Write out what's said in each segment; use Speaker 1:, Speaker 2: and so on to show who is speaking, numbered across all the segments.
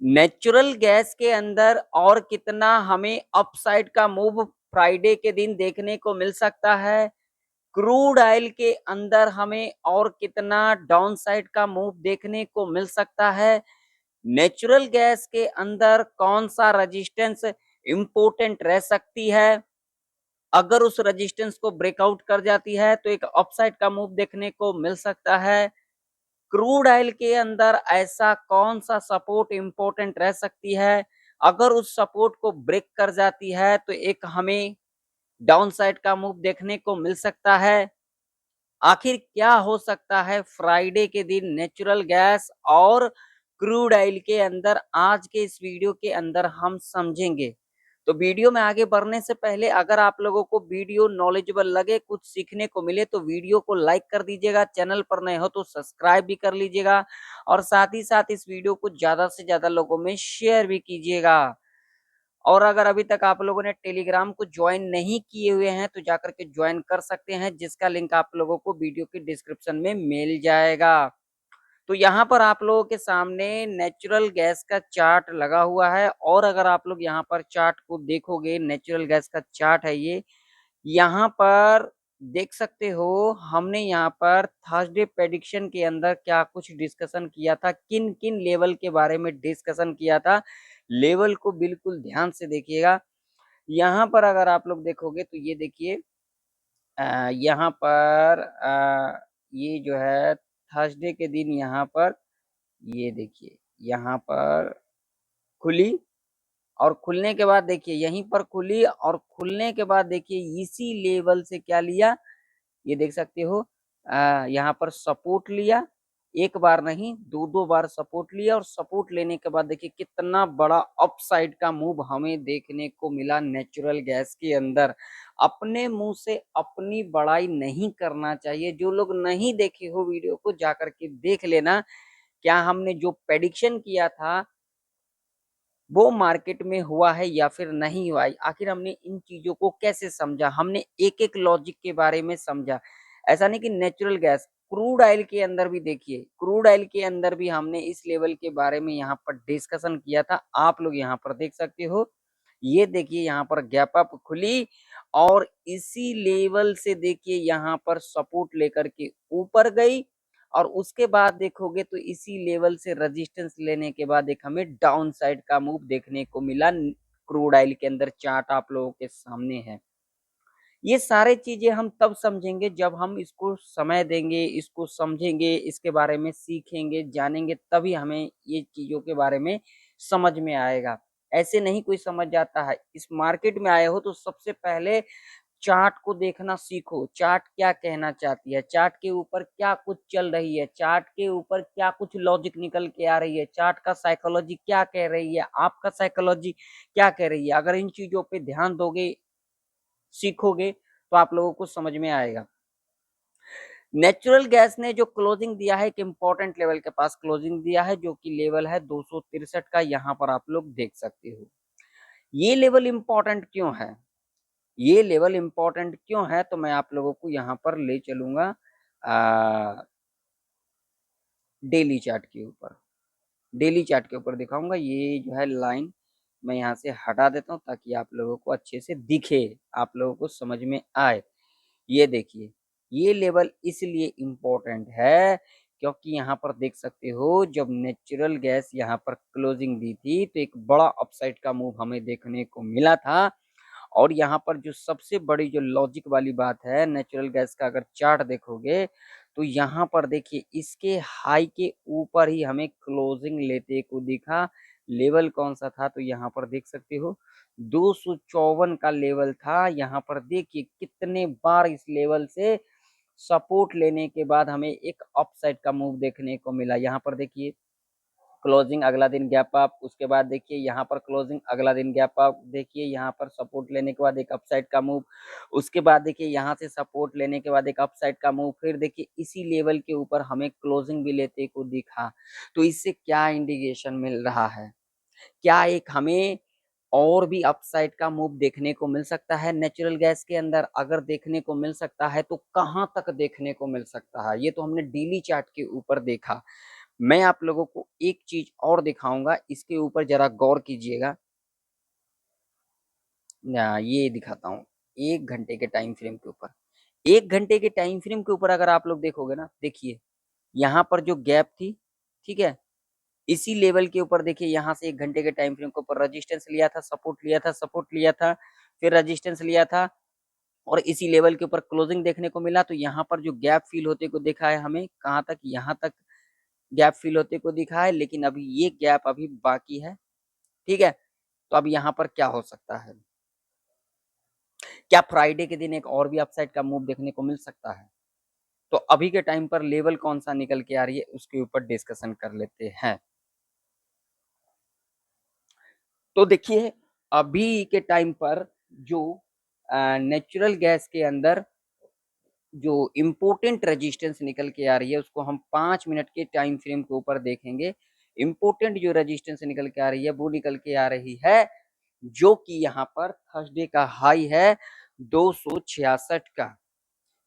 Speaker 1: Natural gas के अंदर और कितना हमें अपसाइड का मूव फ्राइडे के दिन देखने को मिल सकता है? क्रूड ऑयल के अंदर हमें और कितना डाउनसाइड का मूव देखने को मिल सकता है? नेचुरल गैस के अंदर कौन-सा रेजिस्टेंस इम्पोर्टेंट रह सकती है? अगर उस रेजिस्टेंस को ब्रेकआउट कर जाती है तो एक अपसाइड का मूव देखने को मिल सकता है। क्रूड ऑयल के अंदर ऐसा कौन-सा सपोर्ट इम्पोर्टेंट रह सकती है? अगर उस सपोर्ट को ब्रेक कर जाती है तो एक हमें डाउनसाइड का मूव देखने को मिल सकता है। आखिर क्या हो सकता है फ्राइडे के दिन नेचुरल गैस और क्रूड ऑयल के अंदर? आज के इस वीडियो के अंदर हम समझेंगे। तो वीडियो में आगे बढ़ने से पहले अगर आप लोगों को वीडियो नॉलेजेबल लगे, कुछ सीखने को मिले तो वीडियो को लाइक कर दीजिएगा, चैनल पर नए हो तो सब्सक्राइब भी कर लीजिएगा और साथ ही साथ इस वीडियो को ज़्यादा से ज़्यादा लोगों में शेयर भी कीजिएगा। और अगर अभी तक आप लोगों ने टेलीग्राम को ज्वाइन नहीं किए हुए हैं तो जाकर के ज्वाइन कर सकते हैं, जिसका लिंक आप लोगों को वीडियो के डिस्क्रिप्शन में मिल जाएगा। तो यहाँ पर आप लोगों के सामने नेचुरल गैस का चार्ट लगा हुआ है और अगर आप लोग यहाँ पर चार्ट को देखोगे, नेचुरल गैस का चार्ट है ये। यहाँ पर देख सकते हो हमने यहाँ पर थर्सडे प्रेडिक्शन के अंदर क्या कुछ डिस्कशन किया था, किन-किन लेवल के बारे में डिस्कशन किया था। लेवल को बिल्कुल ध्यान से देखिएगा। यहाँ पर अगर आप लोग देखोगे तो ये देखिए यहाँ पर ये जो है थर्सडे के दिन यहाँ पर ये देखिए, यहाँ पर खुली और खुलने के बाद देखिए यहीं पर खुली और खुलने के बाद देखिए इसी लेवल से क्या लिया, ये देख सकते हो यहाँ पर सपोर्ट लिया। एक बार नहीं, 2-2 बार सपोर्ट लिया और सपोर्ट लेने के बाद देखिए कितना बड़ा अपसाइड का मूव हमें देखने को मिला नेचुरल गैस के अंदर। अपने मुँह से अपनी बड़ाई नहीं करना चाहिए। जो लोग नहीं देखे हो वीडियो को जाकर के देख लेना। क्या हमने जो प्रेडिक्शन किया था वो मार्केट में हुआ है या फिर नहीं हुआ है? आखिर हमने इन चीज़ों को कैसे समझा? हमने एक-एक लॉजिक के बारे में समझा। ऐसा नहीं कि नेचुरल गैस, क्रूड ऑयल के अंदर भी देखिए, क्रूड ऑयल के अंदर भी हमने इस लेवल के बारे में यहाँ पर डिस्कशन किया था। आप लोग यहाँ पर देख सकते हो। ये देखिए यहाँ पर गैप अप खुली और इसी लेवल से देखिए यहाँ पर सपोर्ट लेकर के ऊपर गई और उसके बाद देखोगे तो इसी लेवल से रेजिस्टेंस लेने के बाद एक हमें डाउन साइड का मूव देखने को मिला। क्रूड ऑयल के अंदर चार्ट आप लोगों के सामने है। ये सारे चीजें हम तब समझेंगे जब हम इसको समय देंगे, इसको समझेंगे, इसके बारे में सीखेंगे, जानेंगे, तभी हमें ये चीजों के बारे में समझ में आएगा। ऐसे नहीं कोई समझ जाता है। इस मार्केट में आए हो तो सबसे पहले चार्ट को देखना सीखो। चार्ट क्या कहना चाहती है, चार्ट के ऊपर क्या कुछ चल रही है, चार्ट के ऊपर क्या कुछ लॉजिक निकल के आ रही है, चार्ट का साइकोलॉजी क्या कह रही है, आपका साइकोलॉजी क्या कह रही है। अगर इन चीजों पे ध्यान दोगे, सीखोगे तो आप लोगों को समझ में आएगा। नेचुरल गैस ने जो क्लोजिंग दिया है, एक इंपॉर्टेंट लेवल के पास क्लोजिंग दिया है जो कि लेवल है 263 का। यहाँ पर आप लोग देख सकते हो। ये लेवल इंपॉर्टेंट क्यों है? ये लेवल इम्पोर्टेंट क्यों है? तो मैं आप लोगों को यहाँ पर ले चलूँगा डेली चार्ट के ऊपर। डेली चार्ट के ऊपर दिखाऊँगा। ये जो है लाइन मैं यहाँ से हटा देता हूँ ताकि आप लोगों को अच्छे से दिखे, आप लोगों को समझ में आए। ये देखिए, ये लेवल इसलिए इम्पोर्टेंट है क्योंकि यहाँ पर देख सकते हो जब नेचुरल गैस यहाँ पर क्लोजिंग दी थी तो एक बड़ा अपसाइड का मूव हमें देखने को मिला था। और यहाँ पर जो सबसे बड़ी जो लॉजिक वाली बात है नेचुरल गैस का, अगर चार्ट देखोगे तो यहाँ पर देखिए इसके हाई के ऊपर ही हमें क्लोजिंग लेते को दिखा। लेवल कौन सा था? तो यहाँ पर देख सकते हो 254 का लेवल था। यहाँ पर देखिए कितने बार इस लेवल से सपोर्ट लेने के बाद हमें एक अपसाइड का मूव देखने को मिला। यहाँ पर देखिए क्लोजिंग, अगला दिन गैप अप, उसके बाद देखिए यहाँ पर क्लोजिंग, अगला दिन गैप अप, देखिए यहाँ पर सपोर्ट लेने के बाद एक अपसाइड का मूव, उसके बाद देखिए यहाँ से सपोर्ट लेने के बाद एक अपसाइड का मूव, फिर देखिए इसी लेवल के ऊपर हमें क्लोजिंग भी लेते को दिखा। तो इससे क्या इंडिकेशन मिल रहा है? क्या एक हमें और भी अपसाइड का मूव देखने को मिल सकता है नेचुरल गैस के अंदर? अगर देखने को मिल सकता है तो कहाँ तक देखने को मिल सकता है? ये तो हमने डेली चार्ट के ऊपर देखा। मैं आप लोगों को एक चीज और दिखाऊंगा, इसके ऊपर जरा गौर कीजिएगा। ये दिखाता हूँ 1 घंटे के टाइम फ्रेम के ऊपर। 1 घंटे के टाइम फ्रेम के ऊपर अगर आप लोग देखोगे ना, देखिए यहाँ पर जो गैप थी, ठीक है, इसी लेवल के ऊपर देखिए, यहाँ से 1 घंटे के टाइम फ्रेम के ऊपर रेजिस्टेंस लिया था, सपोर्ट लिया था, सपोर्ट लिया था, फिर रेजिस्टेंस लिया था, और इसी लेवल के ऊपर क्लोजिंग देखने को मिला। तो यहाँ पर जो गैप फील होते को देखा है हमें, कहाँ तक, यहाँ तक गैप फील होते को दिखा है, लेकिन अभी ये गैप अभी बाकी है, ठीक है। तो अब यहाँ पर क्या हो सकता है, क्या फ्राइडे के दिन एक और भी अपसाइड का मूव देखने को मिल सकता है? तो अभी के टाइम पर लेवल कौन सा निकल के आ रही है, उसके ऊपर डिस्कशन कर लेते हैं। तो देखिए अभी के टाइम पर जो नेचुरल गैस के अंदर जो इम्पोर्टेंट रेजिस्टेंस निकल के आ रही है, उसको हम 5 मिनट के टाइम फ्रेम के ऊपर देखेंगे। इम्पोर्टेंट जो रेजिस्टेंस निकल के आ रही है, वो निकल के आ रही है जो कि यहाँ पर थर्सडे का हाई है 266 का।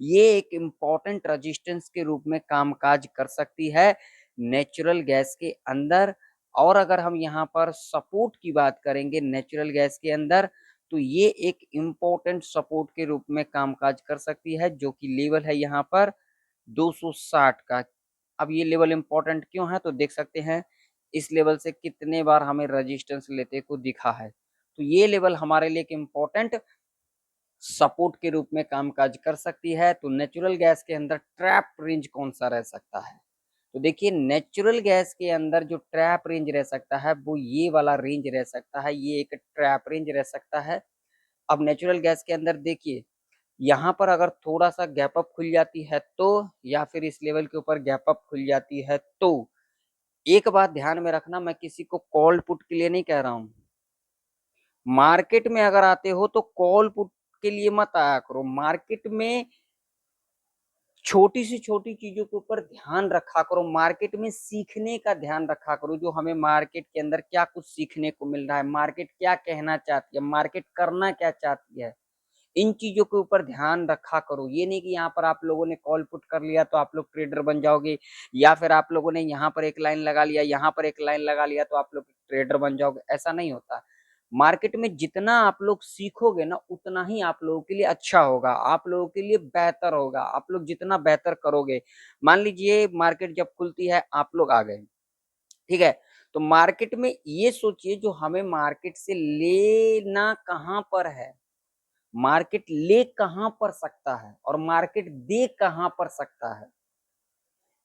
Speaker 1: ये एक इम्पोर्टेंट रेजिस्टेंस के रूप में कामकाज कर सकती है नेचुरल गैस के अंदर। और अगर हम यहाँ पर सपोर्ट की बात करेंगे नेचुरल गैस के अंदर, तो ये एक इम्पोर्टेंट सपोर्ट के रूप में कामकाज कर सकती है, जो कि लेवल है यहाँ पर 260 का। अब ये लेवल इम्पोर्टेंट क्यों है, तो देख सकते हैं इस लेवल से कितने बार हमें रेजिस्टेंस लेते को दिखा है। तो ये लेवल हमारे लिए एक इम्पोर्टेंट सपोर्ट के रूप में कामकाज कर सकती है। तो नेचुरल गैस के अंदर ट्रैप रेंज कौन सा रह सकता है, तो देखिए नेचुरल गैस के अंदर जो ट्रैप रेंज रह सकता है वो ये वाला रेंज रह सकता है, ये एक ट्रैप रेंज रह सकता है। अब नेचुरल गैस के अंदर देखिए यहाँ पर अगर थोड़ा सा गैप अप खुल जाती है तो, या फिर इस लेवल के ऊपर गैप अप खुल जाती है तो, एक बात ध्यान में रखना, मैं किसी को कॉल पुट के लिए नहीं कह रहा हूँ। मार्केट में अगर आते हो तो कॉल पुट के लिए मत आया करो। मार्केट में छोटी से छोटी चीजों के ऊपर ध्यान रखा करो, मार्केट में सीखने का ध्यान रखा करो, जो हमें मार्केट के अंदर क्या कुछ सीखने को मिल रहा है, मार्केट क्या कहना चाहती है, मार्केट करना क्या चाहती है, इन चीजों के ऊपर ध्यान रखा करो। ये नहीं कि यहाँ पर आप लोगों ने कॉल पुट कर लिया तो आप लोग ट्रेडर बन जाओगे, या फिर आप लोगों ने यहाँ पर एक लाइन लगा लिया, यहाँ पर एक लाइन लगा लिया तो आप लोग ट्रेडर बन जाओगे, ऐसा नहीं होता। मार्केट में जितना आप लोग सीखोगे ना, उतना ही आप लोगों के लिए अच्छा होगा, आप लोगों के लिए बेहतर होगा। आप लोग जितना बेहतर करोगे, मान लीजिए मार्केट जब खुलती है आप लोग आ गए, ठीक है, तो मार्केट में ये सोचिए जो हमें मार्केट से लेना कहाँ पर है, मार्केट ले कहां पर सकता है और मार्केट दे कहां पर सकता है,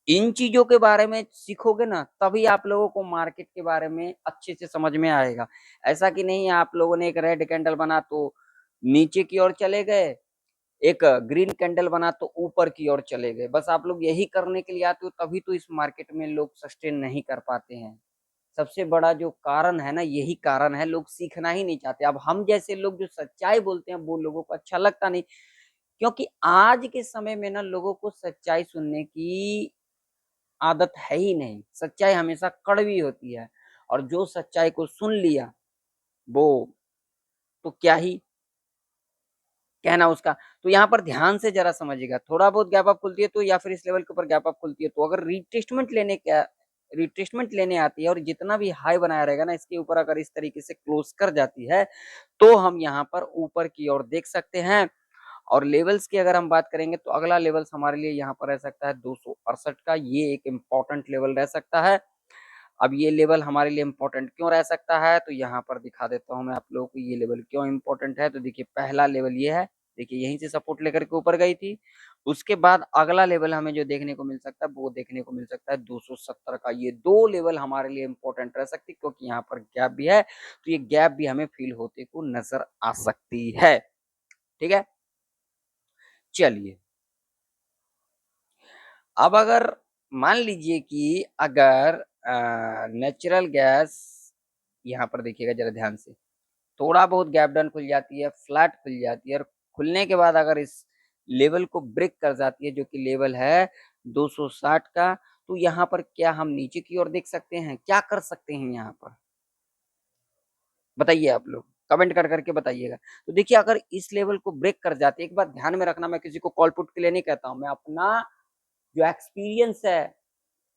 Speaker 1: इन चीजों के बारे में सीखोगे ना, तभी आप लोगों को मार्केट के बारे में अच्छे से समझ में आएगा। ऐसा कि नहीं आप लोगों ने एक रेड कैंडल बना तो नीचे की ओर चले गए, एक ग्रीन कैंडल बना तो ऊपर की ओर चले गए, बस आप लोग यही करने के लिए आते हो, तभी तो इस मार्केट में लोग सस्टेन नहीं कर पाते हैं। सबसे बड़ा जो कारण है ना, यही कारण है, लोग सीखना ही नहीं चाहते। अब हम जैसे लोग जो सच्चाई बोलते हैं वो लोगों को अच्छा लगता नहीं, क्योंकि आज के समय में ना लोगों को सच्चाई सुनने की आदत है ही नहीं। सच्चाई हमेशा कड़वी होती है, और जो सच्चाई को सुन लिया वो तो क्या ही कहना उसका। तो यहाँ पर ध्यान से जरा समझिएगा, थोड़ा बहुत गैप अप खुलती है तो, या फिर इस लेवल के ऊपर गैप अप खुलती है तो, अगर रिट्रेसमेंट लेने आती है और जितना भी हाई बनाया रहेगा ना, इसके ऊपर अगर इस तरीके से क्लोज कर जाती है तो हम यहाँ पर ऊपर की ओर देख सकते हैं। और लेवल्स की अगर हम बात करेंगे तो अगला लेवल्स हमारे लिए यहाँ पर रह सकता है 268 का, ये एक इम्पोर्टेंट लेवल रह सकता है। अब ये लेवल हमारे लिए इम्पोर्टेंट क्यों रह सकता है, तो यहाँ पर दिखा देता हूँ मैं आप लोगों को ये लेवल क्यों इम्पोर्टेंट है। तो देखिए पहला लेवल ये है, देखिए यहीं से सपोर्ट लेकर के ऊपर गई थी, उसके बाद अगला लेवल हमें जो देखने को मिल सकता है वो देखने को मिल सकता है 270 का। ये दो लेवल हमारे लिए इम्पोर्टेंट रह सकती है, क्योंकि यहाँ पर गैप भी है, तो ये गैप भी हमें फील होते को नजर आ सकती है, ठीक है। चलिए अब अगर मान लीजिए कि अगर नेचुरल गैस, यहाँ पर देखिएगा जरा ध्यान से, थोड़ा बहुत गैप डाउन खुल जाती है, फ्लैट खुल जाती है, और खुलने के बाद अगर इस लेवल को ब्रेक कर जाती है जो कि लेवल है 260 का, तो यहाँ पर क्या हम नीचे की ओर देख सकते हैं, क्या कर सकते हैं यहाँ पर, बताइए आप लोग कमेंट कर करके बताइएगा। तो देखिए अगर इस लेवल को ब्रेक कर जाती है, एक बात ध्यान में रखना, मैं किसी को कॉल पुट के लिए नहीं कहता हूं, मैं अपना जो एक्सपीरियंस है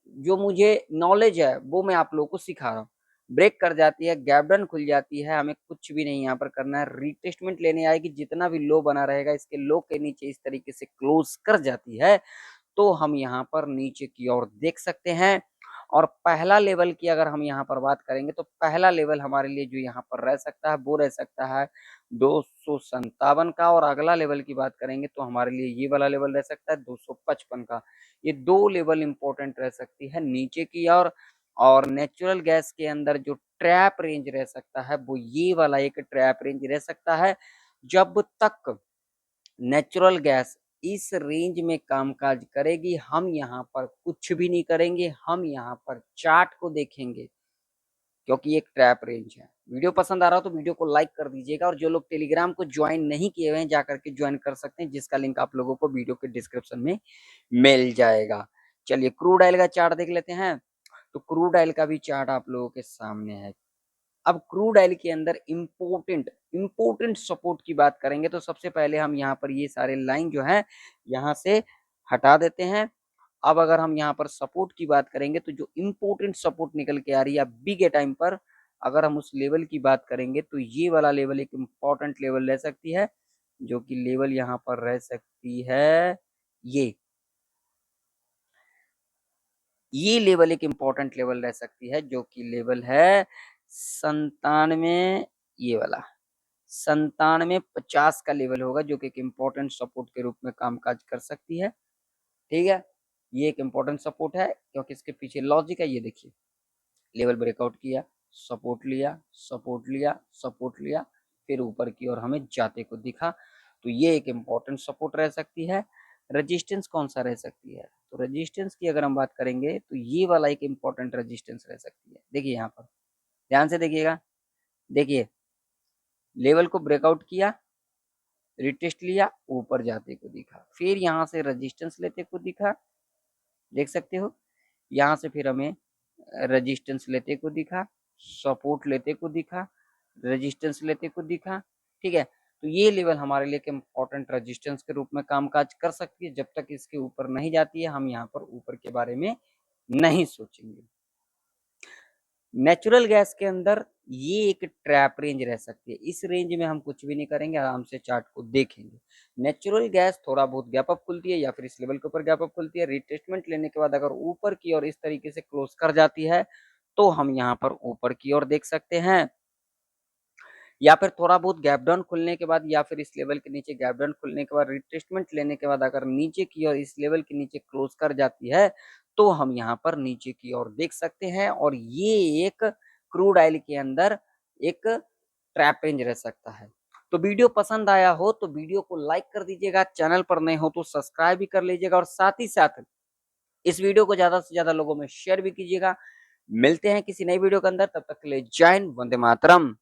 Speaker 1: जो मुझे नॉलेज है वो मैं आप लोगों को सिखा रहा हूँ। ब्रेक कर जाती है, गैप डन खुल जाती है, हमें कुछ भी नहीं यहाँ पर करना है, रिटेस्टमेंट लेने आएगी, जितना भी लो बना रहेगा इसके लो के नीचे इस तरीके से क्लोज कर जाती है, तो हम यहाँ पर नीचे की ओर देख सकते हैं। और पहला लेवल की अगर हम यहाँ पर बात करेंगे तो पहला लेवल हमारे लिए जो यहाँ पर रह सकता है वो रह सकता है 257 का, और अगला लेवल की बात करेंगे तो हमारे लिए ये वाला लेवल रह सकता है 255 का। ये दो लेवल इंपॉर्टेंट रह सकती है नीचे की ओर। और नेचुरल गैस के अंदर जो ट्रैप रेंज रह सकता है वो ये वाला एक ट्रैप रेंज रह सकता है। जब तक नेचुरल गैस इस रेंज में कामकाज करेगी, हम यहाँ पर कुछ भी नहीं करेंगे, हम यहाँ पर चार्ट को देखेंगे, क्योंकि एक ट्रैप रेंज है। वीडियो पसंद आ रहा हो तो वीडियो को लाइक कर दीजिएगा, और जो लोग टेलीग्राम को ज्वाइन नहीं किए हुए हैं जाकर के ज्वाइन कर सकते हैं, जिसका लिंक आप लोगों को वीडियो के डिस्क्रिप्शन में मिल जाएगा। चलिए क्रूड ऑयल का चार्ट देख लेते हैं। तो क्रूड ऑयल का भी चार्ट आप लोगों के सामने है। अब क्रूड ऑयल के अंदर इंपोर्टेंट सपोर्ट की बात करेंगे तो सबसे पहले हम यहाँ पर ये सारे लाइन जो है यहाँ से हटा देते हैं। अब अगर हम यहाँ पर सपोर्ट की बात करेंगे तो जो इंपोर्टेंट सपोर्ट निकल के आ रही है बी के टाइम पर, अगर हम उस लेवल की बात करेंगे तो ये वाला लेवल एक इम्पोर्टेंट लेवल रह सकती है, जो कि लेवल यहाँ पर रह सकती है ये लेवल एक इम्पोर्टेंट लेवल रह सकती है, जो कि लेवल है 97, ये वाला 9750 का लेवल होगा, जो कि एक इम्पोर्टेंट सपोर्ट के रूप में कामकाज कर सकती है। ठीक है, ये एक इम्पोर्टेंट सपोर्ट है क्योंकि इसके पीछे लॉजिक है। ये देखिए, लेवल ब्रेकआउट किया, सपोर्ट लिया, सपोर्ट लिया, सपोर्ट लिया, फिर ऊपर की ओर हमें जाते को दिखा, तो ये एक इम्पोर्टेंट सपोर्ट रह सकती है। रेजिस्टेंस कौन सा रह सकती है, तो रेजिस्टेंस की अगर हम बात करेंगे तो ये वाला एक इम्पोर्टेंट रेजिस्टेंस रह सकती है। देखिए यहाँ पर ध्यान से देखिएगा, देखिए लेवल को ब्रेकआउट किया, रिटेस्ट लिया, ऊपर जाते को दिखा, फिर यहाँ से रेजिस्टेंस लेते को दिखा, देख सकते हो, यहाँ से फिर हमें रेजिस्टेंस लेते को दिखा, सपोर्ट लेते को दिखा, रेजिस्टेंस लेते को दिखा। ठीक है, तो ये लेवल हमारे लिए इम्पोर्टेंट रेजिस्टेंस के रूप में कामकाज कर सकती है। जब तक इसके ऊपर नहीं जाती है हम यहाँ पर ऊपर के बारे में नहीं सोचेंगे। नेचुरल गैस के अंदर ये एक ट्रैप रेंज रह सकती है, इस रेंज में हम कुछ भी नहीं करेंगे, आराम से चार्ट को देखेंगे। नेचुरल गैस थोड़ा बहुत गैप अप खुलती है या फिर इस लेवल के ऊपर गैप अप खुलती है, रिटेस्टमेंट लेने के बाद अगर ऊपर की ओर इस तरीके से क्लोज कर जाती है तो हम यहाँ पर ऊपर की ओर देख सकते हैं, या फिर थोड़ा बहुत गैप डाउन खुलने के बाद या फिर इस लेवल के नीचे गैप डाउन खुलने के बाद रिट्रेसमेंट लेने के बाद अगर नीचे की ओर इस लेवल के नीचे क्लोज कर जाती है तो हम यहाँ पर नीचे की ओर देख सकते हैं। और ये एक क्रूड ऑयल के अंदर एक ट्रैप रेंज रह सकता है। तो वीडियो पसंद आया हो तो वीडियो को लाइक कर दीजिएगा, चैनल पर नए हो तो सब्सक्राइब भी कर लीजिएगा, और साथ ही साथ इस वीडियो को ज्यादा से ज्यादा लोगों में शेयर भी कीजिएगा। मिलते हैं किसी नई वीडियो के अंदर, तब तक के लिए जय हिंद, वंदे मातरम।